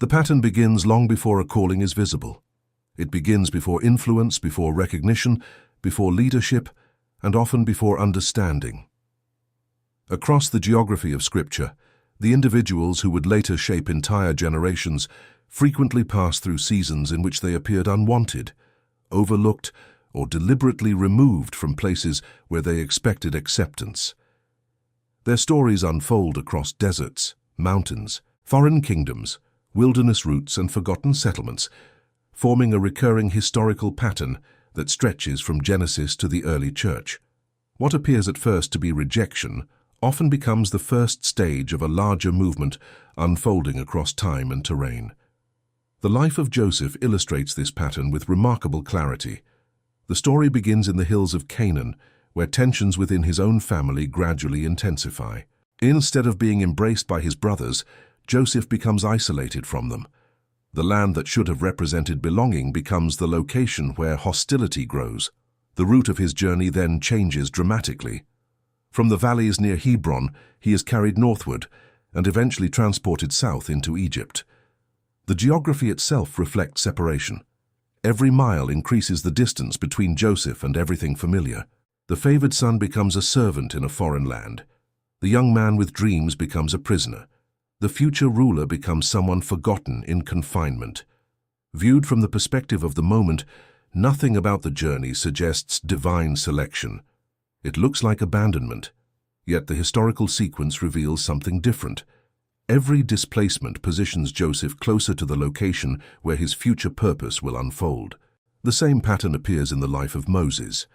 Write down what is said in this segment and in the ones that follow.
The pattern begins long before a calling is visible. It begins before influence, before recognition, before leadership, and often before understanding. Across the geography of Scripture, the individuals who would later shape entire generations frequently passed through seasons in which they appeared unwanted, overlooked, or deliberately removed from places where they expected acceptance. Their stories unfold across deserts, mountains, foreign kingdoms, wilderness routes, and forgotten settlements, forming a recurring historical pattern that stretches from Genesis to the early church. What appears at first to be rejection often becomes the first stage of a larger movement unfolding across time and terrain. The life of Joseph illustrates this pattern with remarkable clarity. The story begins in the hills of Canaan, where tensions within his own family gradually intensify. Instead of being embraced by his brothers, Joseph becomes isolated from them. The land that should have represented belonging becomes the location where hostility grows. The route of his journey then changes dramatically. From the valleys near Hebron, he is carried northward and eventually transported south into Egypt. The geography itself reflects separation. Every mile increases the distance between Joseph and everything familiar. The favored son becomes a servant in a foreign land. The young man with dreams becomes a prisoner. The future ruler becomes someone forgotten in confinement. Viewed from the perspective of the moment, nothing about the journey suggests divine selection. It looks like abandonment, yet the historical sequence reveals something different. Every displacement positions Joseph closer to the location where his future purpose will unfold. The same pattern appears in the life of Moses.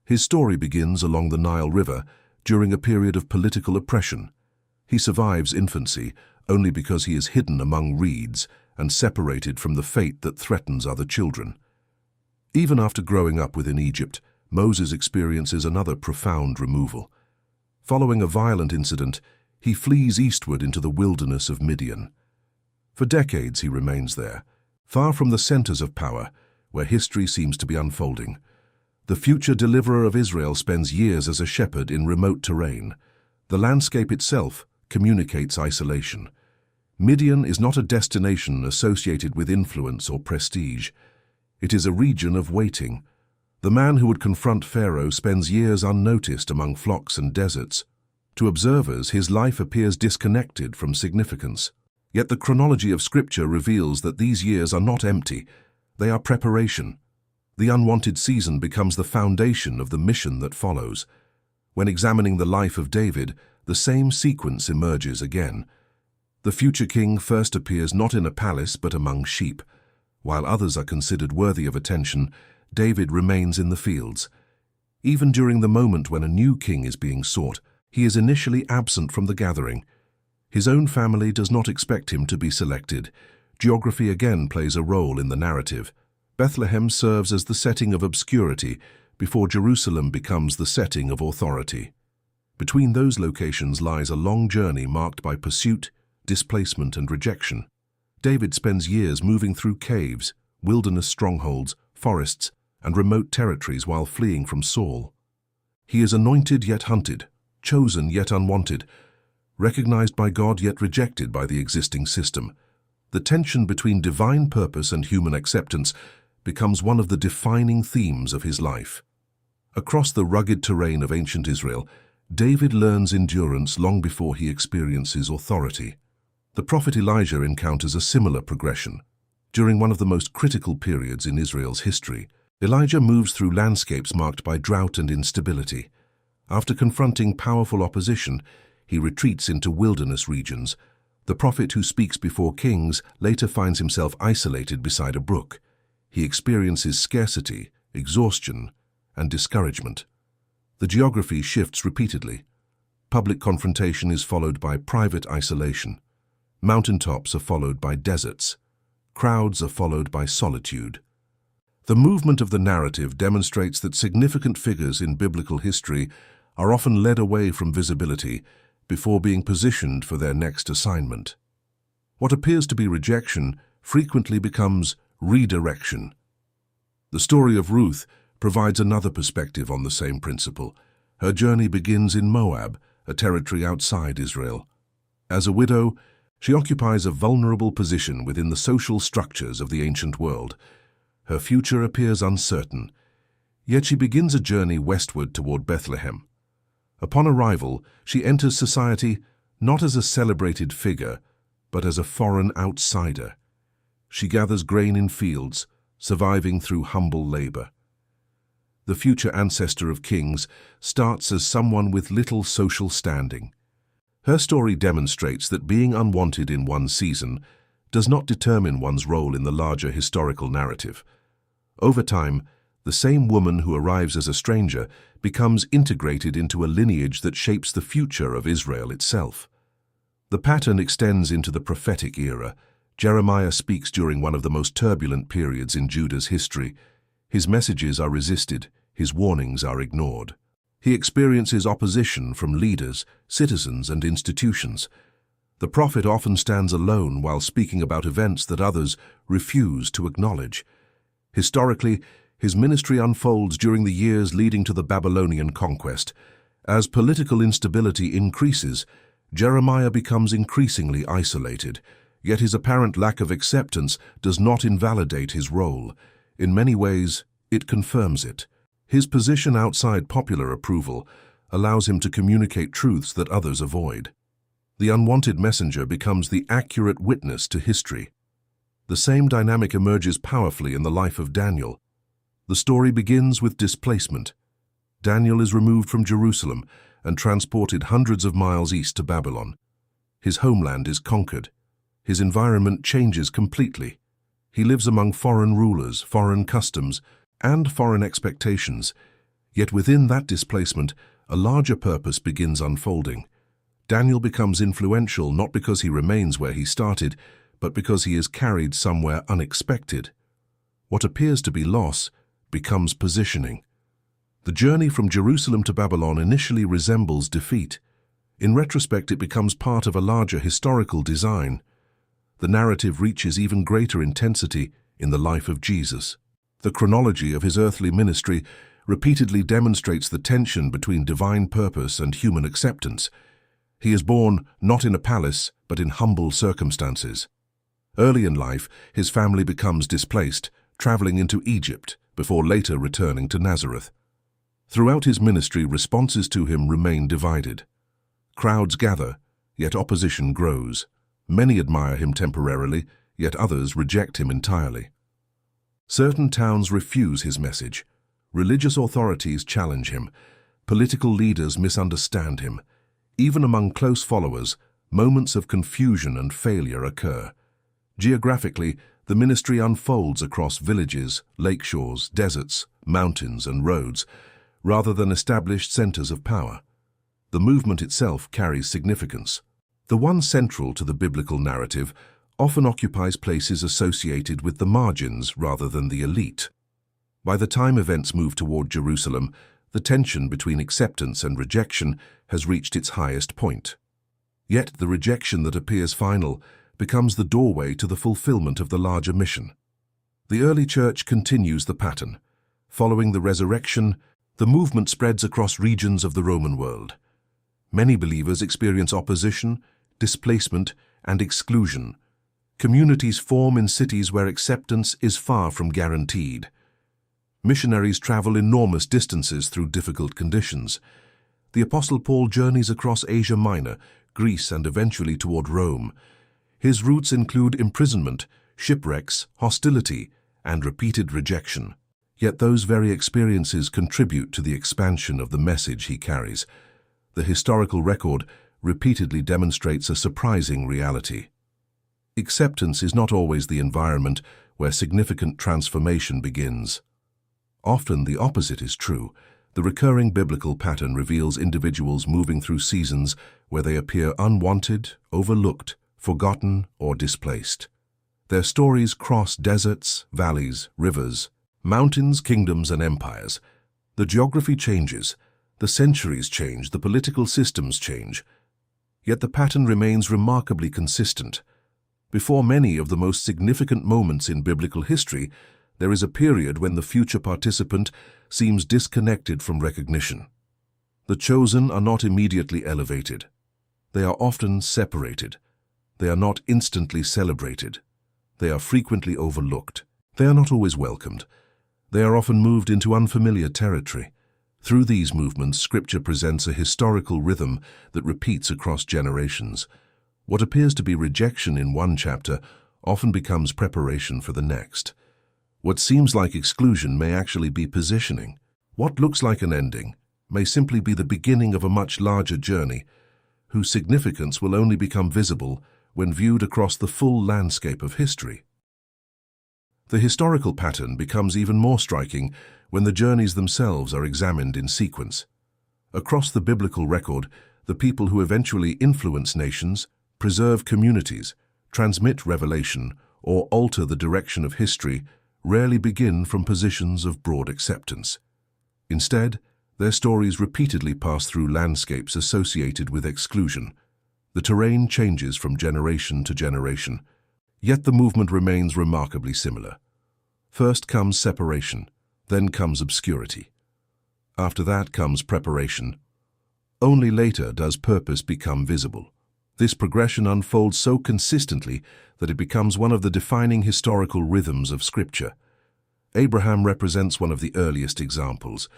His story begins along the Nile River during a period of political oppression. He survives infancy only because he is hidden among reeds and separated from the fate that threatens other children. Even after growing up within Egypt, Moses experiences another profound removal. Following a violent incident, he flees eastward into the wilderness of Midian. For decades he remains there, far from the centers of power, where history seems to be unfolding. The future deliverer of Israel spends years as a shepherd in remote terrain. The landscape itself communicates isolation. Midian is not a destination associated with influence or prestige. It is a region of waiting. The man who would confront Pharaoh spends years unnoticed among flocks and deserts. To observers, his life appears disconnected from significance. Yet the chronology of Scripture reveals that these years are not empty. They are preparation. The unwanted season becomes the foundation of the mission that follows. When examining the life of David, the same sequence emerges again. The future king first appears not in a palace but among sheep. While others are considered worthy of attention, David remains in the fields. Even during the moment when a new king is being sought, he is initially absent from the gathering. His own family does not expect him to be selected. Geography again plays a role in the narrative. Bethlehem serves as the setting of obscurity before Jerusalem becomes the setting of authority. Between those locations lies a long journey marked by pursuit, displacement, and rejection. David spends years moving through caves, wilderness strongholds, forests, and remote territories while fleeing from Saul. He is anointed yet hunted, chosen yet unwanted, recognized by God yet rejected by the existing system. The tension between divine purpose and human acceptance becomes one of the defining themes of his life. Across the rugged terrain of ancient Israel, David learns endurance long before he experiences authority. The prophet Elijah encounters a similar progression. During one of the most critical periods in Israel's history, Elijah moves through landscapes marked by drought and instability. After confronting powerful opposition, he retreats into wilderness regions. The prophet who speaks before kings later finds himself isolated beside a brook. He experiences scarcity, exhaustion, and discouragement. The geography shifts repeatedly. Public confrontation is followed by private isolation. Mountaintops are followed by deserts. Crowds are followed by solitude. The movement of the narrative demonstrates that significant figures in biblical history are often led away from visibility before being positioned for their next assignment. What appears to be rejection frequently becomes redirection. The story of Ruth provides another perspective on the same principle. Her journey begins in Moab, a territory outside Israel. As a widow, She occupies a vulnerable position within the social structures of the ancient world. Her future appears uncertain, yet she begins a journey westward toward Bethlehem. Upon arrival, she enters society not as a celebrated figure, but as a foreign outsider. She gathers grain in fields, surviving through humble labor. The future ancestor of kings starts as someone with little social standing. Her story demonstrates that being unwanted in one season does not determine one's role in the larger historical narrative. Over time, the same woman who arrives as a stranger becomes integrated into a lineage that shapes the future of Israel itself. The pattern extends into the prophetic era. Jeremiah speaks during one of the most turbulent periods in Judah's history. His messages are resisted, his warnings are ignored. He experiences opposition from leaders, citizens, and institutions. The prophet often stands alone while speaking about events that others refuse to acknowledge. Historically, his ministry unfolds during the years leading to the Babylonian conquest. As political instability increases, Jeremiah becomes increasingly isolated, yet his apparent lack of acceptance does not invalidate his role. In many ways, it confirms it. His position outside popular approval allows him to communicate truths that others avoid. The unwanted messenger becomes the accurate witness to history. The same dynamic emerges powerfully in the life of Daniel. The story begins with displacement. Daniel is removed from Jerusalem and transported hundreds of miles east to Babylon. His homeland is conquered. His environment changes completely. He lives among foreign rulers, foreign customs, and foreign expectations. Yet within that displacement, a larger purpose begins unfolding. Daniel becomes influential not because he remains where he started, but because he is carried somewhere unexpected. What appears to be loss becomes positioning. The journey from Jerusalem to Babylon initially resembles defeat. In retrospect, it becomes part of a larger historical design. The narrative reaches even greater intensity in the life of Jesus. The chronology of his earthly ministry repeatedly demonstrates the tension between divine purpose and human acceptance. He is born not in a palace, but in humble circumstances. Early in life, his family becomes displaced, traveling into Egypt before later returning to Nazareth. Throughout his ministry, responses to him remain divided. Crowds gather, yet opposition grows. Many admire him temporarily, yet others reject him entirely. Certain towns refuse his message. Religious authorities challenge him. Political leaders misunderstand him. Even among close followers, moments of confusion and failure occur. Geographically, the ministry unfolds across villages, lakeshores, deserts, mountains, and roads, rather than established centers of power. The movement itself carries significance. The one central to the biblical narrative often occupies places associated with the margins rather than the elite. By the time events move toward Jerusalem, the tension between acceptance and rejection has reached its highest point. Yet the rejection that appears final becomes the doorway to the fulfillment of the larger mission. The early church continues the pattern. Following the resurrection, the movement spreads across regions of the Roman world. Many believers experience opposition, displacement, and exclusion. Communities form in cities where acceptance is far from guaranteed. Missionaries travel enormous distances through difficult conditions. The Apostle Paul journeys across Asia Minor, Greece, and eventually toward Rome. His routes include imprisonment, shipwrecks, hostility, and repeated rejection. Yet those very experiences contribute to the expansion of the message he carries. The historical record repeatedly demonstrates a surprising reality. Acceptance is not always the environment where significant transformation begins. Often the opposite is true. The recurring biblical pattern reveals individuals moving through seasons where they appear unwanted, overlooked, forgotten, or displaced. Their stories cross deserts, valleys, rivers, mountains, kingdoms, and empires. The geography changes, the centuries change, the political systems change. Yet the pattern remains remarkably consistent. Before many of the most significant moments in biblical history, there is a period when the future participant seems disconnected from recognition. The chosen are not immediately elevated. They are often separated. They are not instantly celebrated. They are frequently overlooked. They are not always welcomed. They are often moved into unfamiliar territory. Through these movements, Scripture presents a historical rhythm that repeats across generations. What appears to be rejection in one chapter often becomes preparation for the next. What seems like exclusion may actually be positioning. What looks like an ending may simply be the beginning of a much larger journey, whose significance will only become visible when viewed across the full landscape of history. The historical pattern becomes even more striking when the journeys themselves are examined in sequence. Across the biblical record, the people who eventually influence nations, preserve communities, transmit revelation, or alter the direction of history rarely begin from positions of broad acceptance. Instead, their stories repeatedly pass through landscapes associated with exclusion. The terrain changes from generation to generation, yet the movement remains remarkably similar. First comes separation, then comes obscurity. After that comes preparation. Only later does purpose become visible. This progression unfolds so consistently that it becomes one of the defining historical rhythms of Scripture. Abraham represents one of the earliest examples.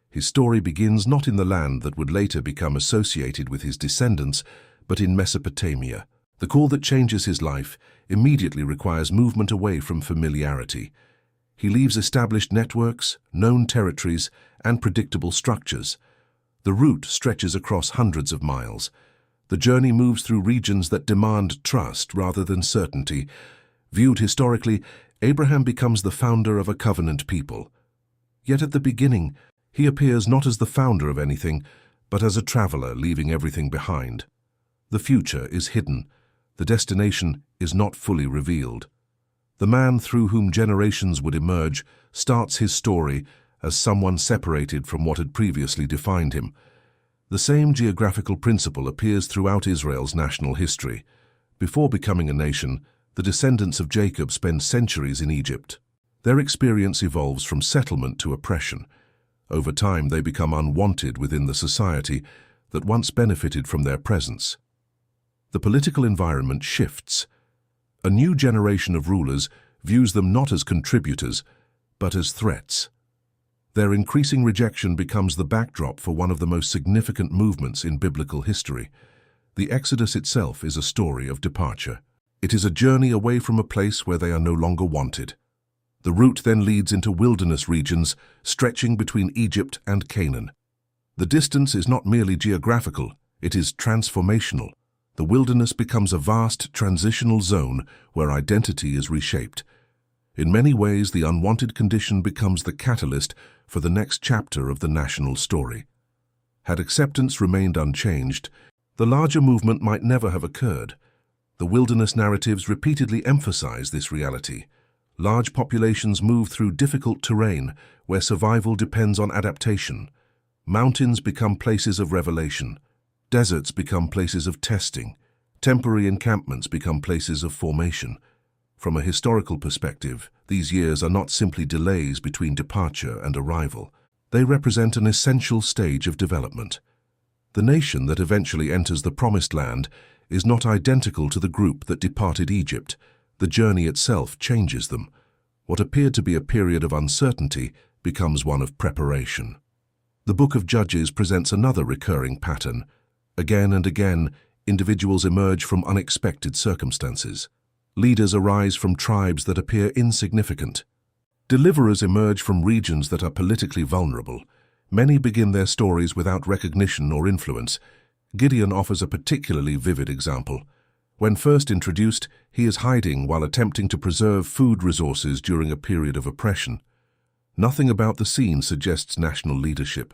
His story begins not in the land that would later become associated with his descendants, but in Mesopotamia. The call that changes his life immediately requires movement away from familiarity. He leaves established networks, known territories, and predictable structures. The route stretches across hundreds of miles. The journey moves through regions that demand trust rather than certainty. Viewed historically, Abraham becomes the founder of a covenant people. Yet at the beginning, he appears not as the founder of anything, but as a traveler leaving everything behind. The future is hidden. The destination is not fully revealed. The man through whom generations would emerge starts his story as someone separated from what had previously defined him. The same geographical principle appears throughout Israel's national history. Before becoming a nation, the descendants of Jacob spend centuries in Egypt. Their experience evolves from settlement to oppression. Over time, they become unwanted within the society that once benefited from their presence. The political environment shifts. A new generation of rulers views them not as contributors, but as threats. Their increasing rejection becomes the backdrop for one of the most significant movements in biblical history. The Exodus itself is a story of departure. It is a journey away from a place where they are no longer wanted. The route then leads into wilderness regions stretching between Egypt and Canaan. The distance is not merely geographical, it is transformational. The wilderness becomes a vast transitional zone where identity is reshaped. In many ways, the unwanted condition becomes the catalyst for the next chapter of the national story. Had acceptance remained unchanged, the larger movement might never have occurred. The wilderness narratives repeatedly emphasize this reality. Large populations move through difficult terrain where survival depends on adaptation. Mountains become places of revelation. Deserts become places of testing. Temporary encampments become places of formation. From a historical perspective, these years are not simply delays between departure and arrival. They represent an essential stage of development. The nation that eventually enters the Promised Land is not identical to the group that departed Egypt. The journey itself changes them. What appeared to be a period of uncertainty becomes one of preparation. The Book of Judges presents another recurring pattern. Again and again, individuals emerge from unexpected circumstances. Leaders arise from tribes that appear insignificant. Deliverers emerge from regions that are politically vulnerable. Many begin their stories without recognition or influence. Gideon offers a particularly vivid example. When first introduced, he is hiding while attempting to preserve food resources during a period of oppression. Nothing about the scene suggests national leadership.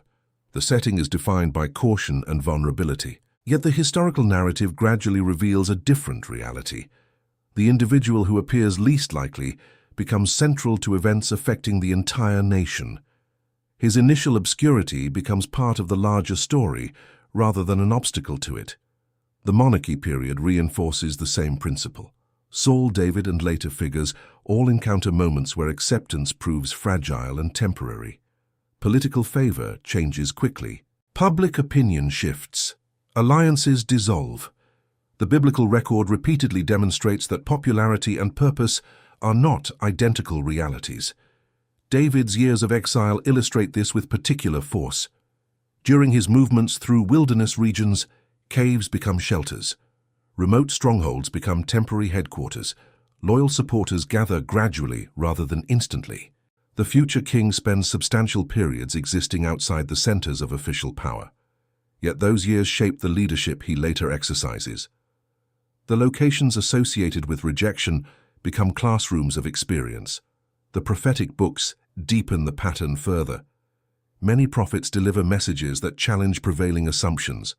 The setting is defined by caution and vulnerability. Yet the historical narrative gradually reveals a different reality. The individual who appears least likely becomes central to events affecting the entire nation. His initial obscurity becomes part of the larger story rather than an obstacle to it. The monarchy period reinforces the same principle. Saul, David, and later figures all encounter moments where acceptance proves fragile and temporary. Political favor changes quickly. Public opinion shifts. Alliances dissolve. The biblical record repeatedly demonstrates that popularity and purpose are not identical realities. David's years of exile illustrate this with particular force. During his movements through wilderness regions, caves become shelters. Remote strongholds become temporary headquarters. Loyal supporters gather gradually rather than instantly. The future king spends substantial periods existing outside the centers of official power. Yet those years shape the leadership he later exercises. The locations associated with rejection become classrooms of experience. The prophetic books deepen the pattern further. Many prophets deliver messages that challenge prevailing assumptions.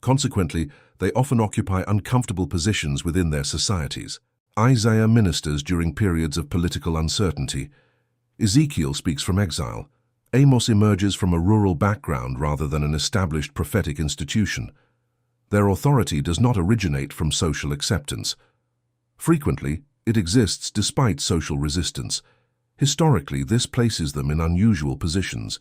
Consequently, they often occupy uncomfortable positions within their societies. Isaiah ministers during periods of political uncertainty. Ezekiel speaks from exile. Amos emerges from a rural background rather than an established prophetic institution. Their authority does not originate from social acceptance. Frequently, it exists despite social resistance. Historically, this places them in unusual positions.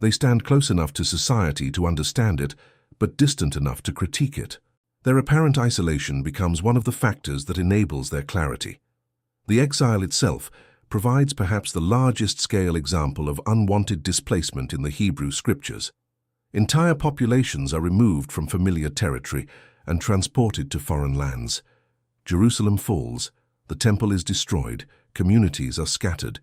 They stand close enough to society to understand it, but distant enough to critique it. Their apparent isolation becomes one of the factors that enables their clarity. The exile itself provides perhaps the largest-scale example of unwanted displacement in the Hebrew Scriptures. Entire populations are removed from familiar territory and transported to foreign lands. Jerusalem falls, the temple is destroyed, communities are scattered.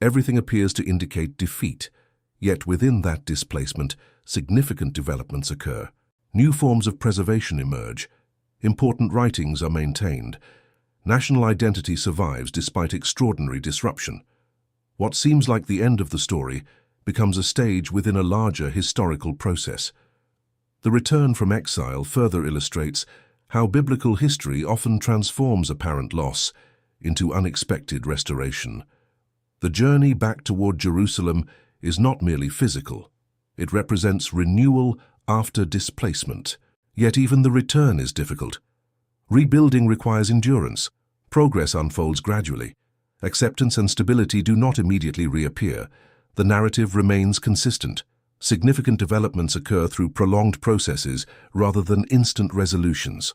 Everything appears to indicate defeat. Yet within that displacement, significant developments occur. New forms of preservation emerge. Important writings are maintained. National identity survives despite extraordinary disruption. What seems like the end of the story becomes a stage within a larger historical process. The return from exile further illustrates how biblical history often transforms apparent loss into unexpected restoration. The journey back toward Jerusalem is not merely physical. It represents renewal after displacement. Yet even the return is difficult. Rebuilding requires endurance. Progress unfolds gradually. Acceptance and stability do not immediately reappear. The narrative remains consistent. Significant developments occur through prolonged processes rather than instant resolutions.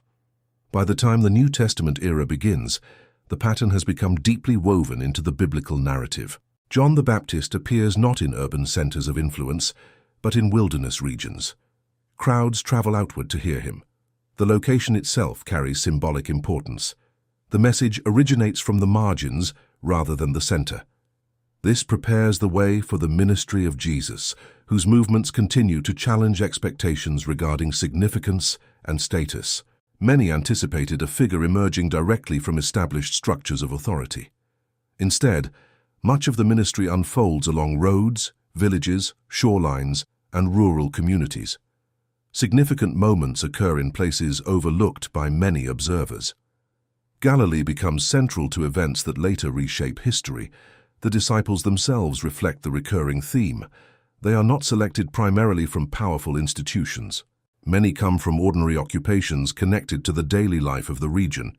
By the time the New Testament era begins, the pattern has become deeply woven into the biblical narrative. John the Baptist appears not in urban centers of influence, but in wilderness regions. Crowds travel outward to hear him. The location itself carries symbolic importance. The message originates from the margins rather than the center. This prepares the way for the ministry of Jesus, whose movements continue to challenge expectations regarding significance and status. Many anticipated a figure emerging directly from established structures of authority. Instead, much of the ministry unfolds along roads, villages, shorelines, and rural communities. Significant moments occur in places overlooked by many observers. Galilee becomes central to events that later reshape history. The disciples themselves reflect the recurring theme. They are not selected primarily from powerful institutions. Many come from ordinary occupations connected to the daily life of the region.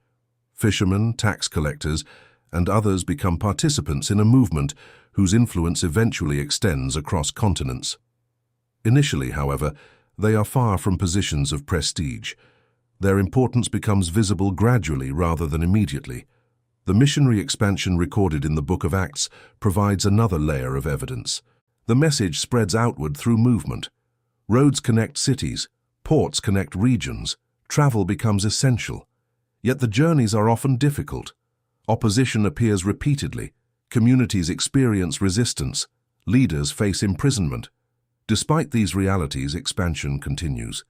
Fishermen, tax collectors, and others become participants in a movement whose influence eventually extends across continents. Initially, however, they are far from positions of prestige. Their importance becomes visible gradually rather than immediately. The missionary expansion recorded in the Book of Acts provides another layer of evidence. The message spreads outward through movement. Roads connect cities, ports connect regions, travel becomes essential. Yet the journeys are often difficult. Opposition appears repeatedly. Communities experience resistance. Leaders face imprisonment. Despite these realities, expansion continues.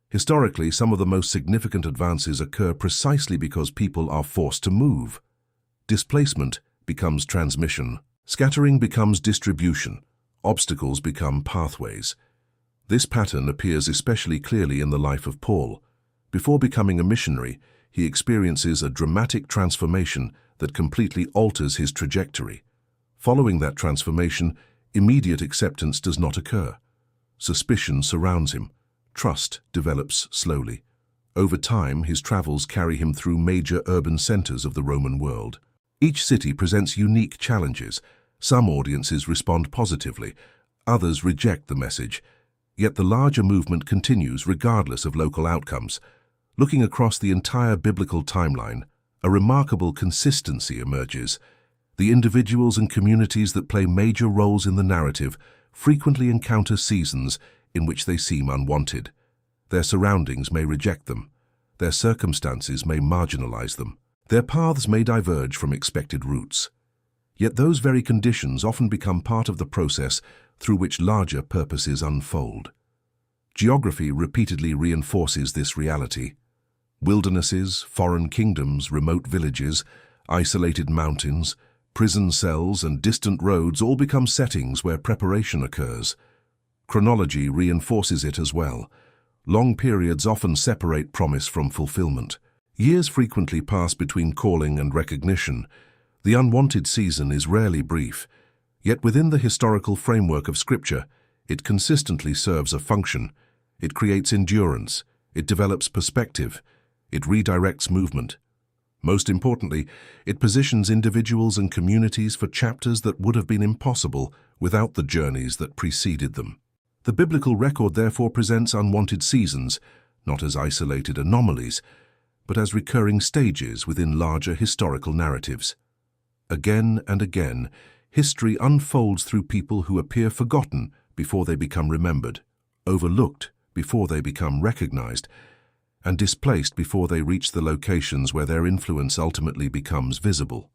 Historically, some of the most significant advances occur precisely because people are forced to move. Displacement becomes transmission. Scattering becomes distribution. Obstacles become pathways. This pattern appears especially clearly in the life of Paul. Before becoming a missionary, he experiences a dramatic transformation that completely alters his trajectory. Following that transformation, immediate acceptance does not occur. Suspicion surrounds him. Trust develops slowly. Over time, his travels carry him through major urban centers of the Roman world. Each city presents unique challenges. Some audiences respond positively, others reject the message. Yet the larger movement continues regardless of local outcomes. Looking across the entire biblical timeline, a remarkable consistency emerges. The individuals and communities that play major roles in the narrative frequently encounter seasons in which they seem unwanted. Their surroundings may reject them. Their circumstances may marginalize them. Their paths may diverge from expected routes. Yet those very conditions often become part of the process through which larger purposes unfold. Geography repeatedly reinforces this reality. Wildernesses, foreign kingdoms, remote villages, isolated mountains, prison cells, and distant roads all become settings where preparation occurs. Chronology reinforces it as well. Long periods often separate promise from fulfillment. Years frequently pass between calling and recognition. The unwanted season is rarely brief, yet within the historical framework of Scripture, it consistently serves a function. It creates endurance, it develops perspective, it redirects movement. Most importantly, it positions individuals and communities for chapters that would have been impossible without the journeys that preceded them. The biblical record therefore presents unwanted seasons, not as isolated anomalies, but as recurring stages within larger historical narratives. Again and again, history unfolds through people who appear forgotten before they become remembered, overlooked before they become recognized, and displaced before they reach the locations where their influence ultimately becomes visible.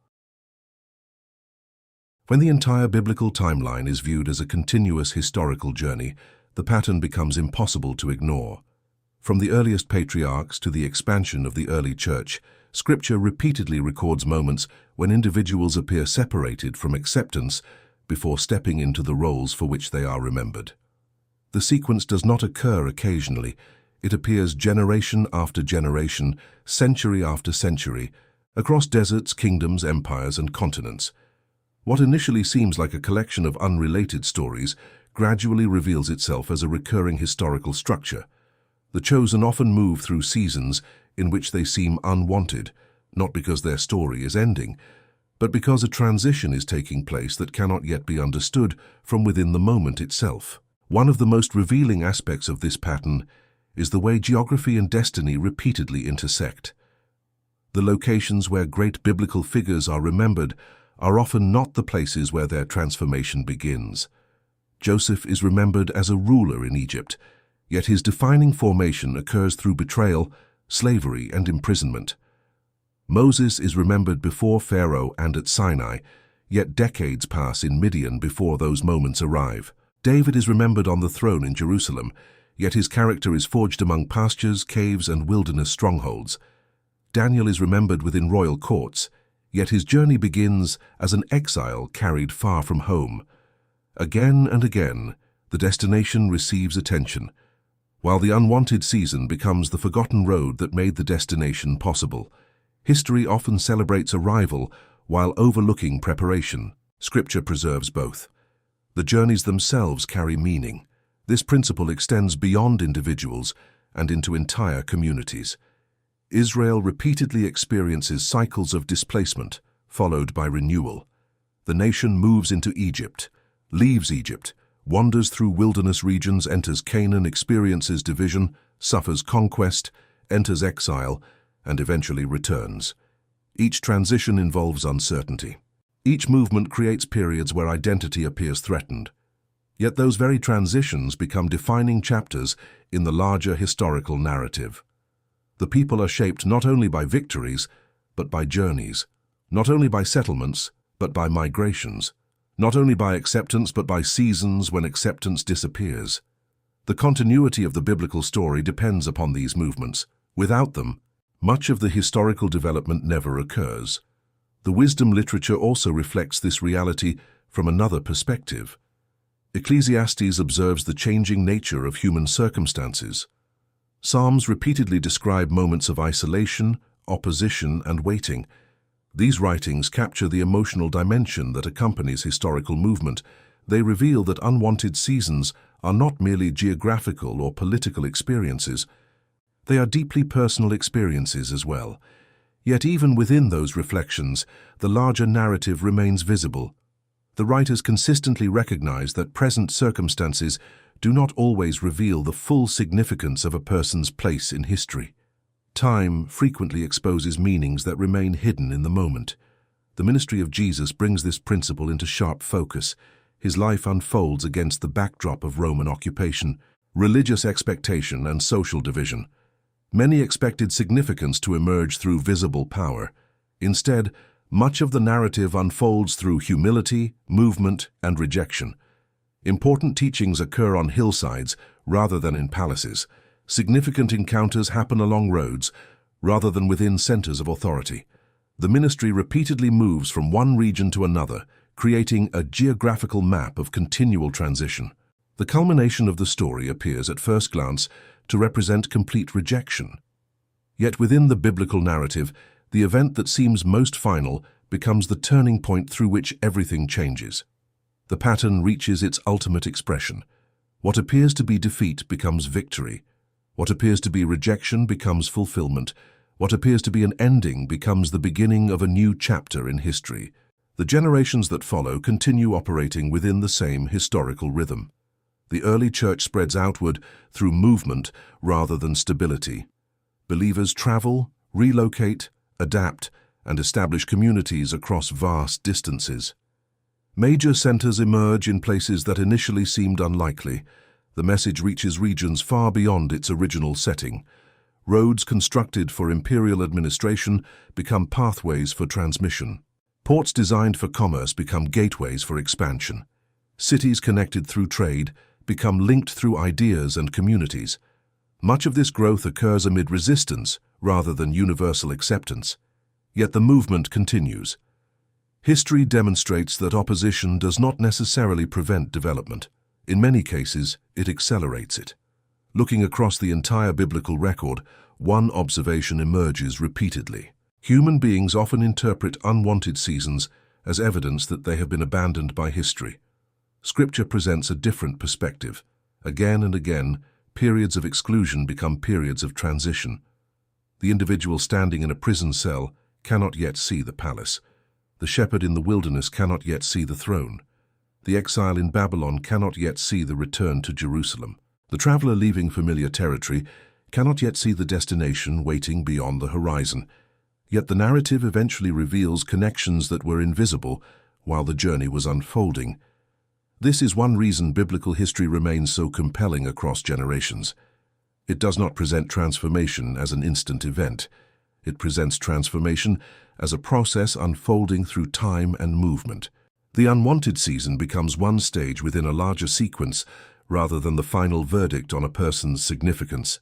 When the entire biblical timeline is viewed as a continuous historical journey, the pattern becomes impossible to ignore. From the earliest patriarchs to the expansion of the early church, Scripture repeatedly records moments when individuals appear separated from acceptance before stepping into the roles for which they are remembered. The sequence does not occur occasionally. It appears generation after generation, century after century, across deserts, kingdoms, empires, and continents. What initially seems like a collection of unrelated stories gradually reveals itself as a recurring historical structure. The chosen often move through seasons in which they seem unwanted, not because their story is ending, but because a transition is taking place that cannot yet be understood from within the moment itself. One of the most revealing aspects of this pattern is the way geography and destiny repeatedly intersect. The locations where great biblical figures are remembered are often not the places where their transformation begins. Joseph is remembered as a ruler in Egypt, yet his defining formation occurs through betrayal, slavery, and imprisonment. Moses is remembered before Pharaoh and at Sinai, yet decades pass in Midian before those moments arrive. David is remembered on the throne in Jerusalem, yet his character is forged among pastures, caves, and wilderness strongholds. Daniel is remembered within royal courts, yet his journey begins as an exile carried far from home. Again and again, the destination receives attention, while the unwanted season becomes the forgotten road that made the destination possible. History often celebrates arrival while overlooking preparation. Scripture preserves both. The journeys themselves carry meaning. This principle extends beyond individuals and into entire communities. Israel repeatedly experiences cycles of displacement, followed by renewal. The nation moves into Egypt, leaves Egypt, wanders through wilderness regions, enters Canaan, experiences division, suffers conquest, enters exile, and eventually returns. Each transition involves uncertainty. Each movement creates periods where identity appears threatened. Yet those very transitions become defining chapters in the larger historical narrative. The people are shaped not only by victories, but by journeys, not only by settlements, but by migrations, not only by acceptance, but by seasons when acceptance disappears. The continuity of the biblical story depends upon these movements. Without them, much of the historical development never occurs. The wisdom literature also reflects this reality from another perspective. Ecclesiastes observes the changing nature of human circumstances. Psalms repeatedly describe moments of isolation, opposition, and waiting. These writings capture the emotional dimension that accompanies historical movement. They reveal that unwanted seasons are not merely geographical or political experiences. They are deeply personal experiences as well. Yet even within those reflections, the larger narrative remains visible. The writers consistently recognize that present circumstances do not always reveal the full significance of a person's place in history. Time frequently exposes meanings that remain hidden in the moment. The ministry of Jesus brings this principle into sharp focus. His life unfolds against the backdrop of Roman occupation, religious expectation, and social division. Many expected significance to emerge through visible power. Instead, much of the narrative unfolds through humility, movement, and rejection. Important teachings occur on hillsides rather than in palaces. Significant encounters happen along roads rather than within centers of authority. The ministry repeatedly moves from one region to another, creating a geographical map of continual transition. The culmination of the story appears at first glance to represent complete rejection. Yet within the biblical narrative, the event that seems most final becomes the turning point through which everything changes. The pattern reaches its ultimate expression. What appears to be defeat becomes victory. What appears to be rejection becomes fulfillment. What appears to be an ending becomes the beginning of a new chapter in history. The generations that follow continue operating within the same historical rhythm. The early church spreads outward through movement rather than stability. Believers travel, relocate, adapt, and establish communities across vast distances. Major centers emerge in places that initially seemed unlikely. The message reaches regions far beyond its original setting. Roads constructed for imperial administration become pathways for transmission. Ports designed for commerce become gateways for expansion. Cities connected through trade become linked through ideas and communities. Much of this growth occurs amid resistance rather than universal acceptance. Yet the movement continues. History demonstrates that opposition does not necessarily prevent development. In many cases, it accelerates it. Looking across the entire biblical record, one observation emerges repeatedly. Human beings often interpret unwanted seasons as evidence that they have been abandoned by history. Scripture presents a different perspective. Again and again, periods of exclusion become periods of transition. The individual standing in a prison cell cannot yet see the palace. The shepherd in the wilderness cannot yet see the throne. The exile in Babylon cannot yet see the return to Jerusalem. The traveler leaving familiar territory cannot yet see the destination waiting beyond the horizon. Yet the narrative eventually reveals connections that were invisible while the journey was unfolding. This is one reason biblical history remains so compelling across generations. It does not present transformation as an instant event. It presents transformation as a process unfolding through time and movement. The unwanted season becomes one stage within a larger sequence rather than the final verdict on a person's significance.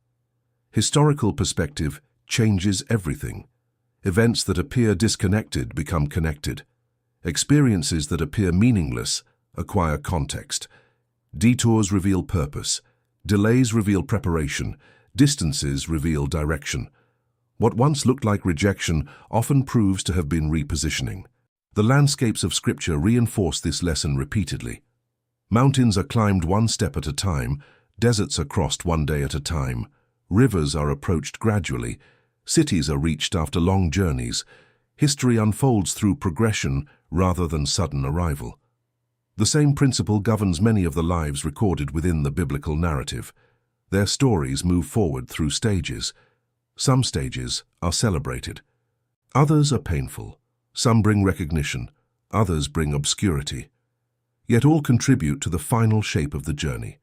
Historical perspective changes everything. Events that appear disconnected become connected. Experiences that appear meaningless acquire context. Detours reveal purpose. Delays reveal preparation. Distances reveal direction. What once looked like rejection often proves to have been repositioning. The landscapes of Scripture reinforce this lesson repeatedly. Mountains are climbed one step at a time, deserts are crossed one day at a time, rivers are approached gradually, cities are reached after long journeys. History unfolds through progression rather than sudden arrival. The same principle governs many of the lives recorded within the biblical narrative. Their stories move forward through stages. Some stages are celebrated. Others are painful. Some bring recognition. Others bring obscurity. Yet all contribute to the final shape of the journey.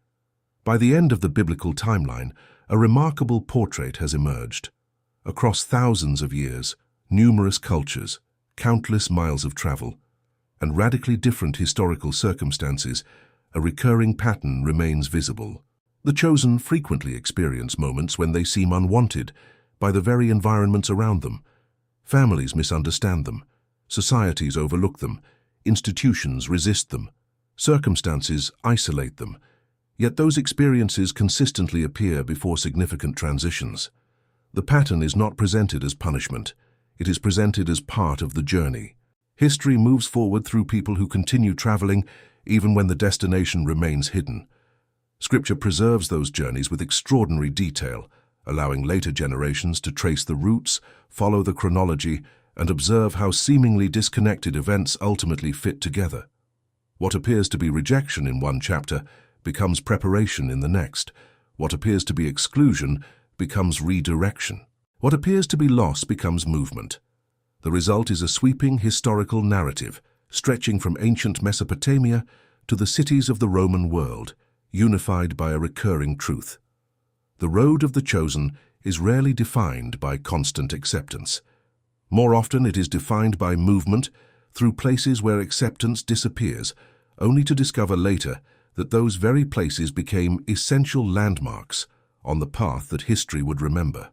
By the end of the biblical timeline, a remarkable portrait has emerged. Across thousands of years, numerous cultures, countless miles of travel, and radically different historical circumstances, a recurring pattern remains visible. The chosen frequently experience moments when they seem unwanted by the very environments around them. Families misunderstand them. Societies overlook them. Institutions resist them. Circumstances isolate them. Yet those experiences consistently appear before significant transitions. The pattern is not presented as punishment. It is presented as part of the journey. History moves forward through people who continue traveling even when the destination remains hidden. Scripture preserves those journeys with extraordinary detail, allowing later generations to trace the routes, follow the chronology, and observe how seemingly disconnected events ultimately fit together. What appears to be rejection in one chapter becomes preparation in the next. What appears to be exclusion becomes redirection. What appears to be loss becomes movement. The result is a sweeping historical narrative, stretching from ancient Mesopotamia to the cities of the Roman world, unified by a recurring truth. The road of the chosen is rarely defined by constant acceptance. More often it is defined by movement through places where acceptance disappears, only to discover later that those very places became essential landmarks on the path that history would remember.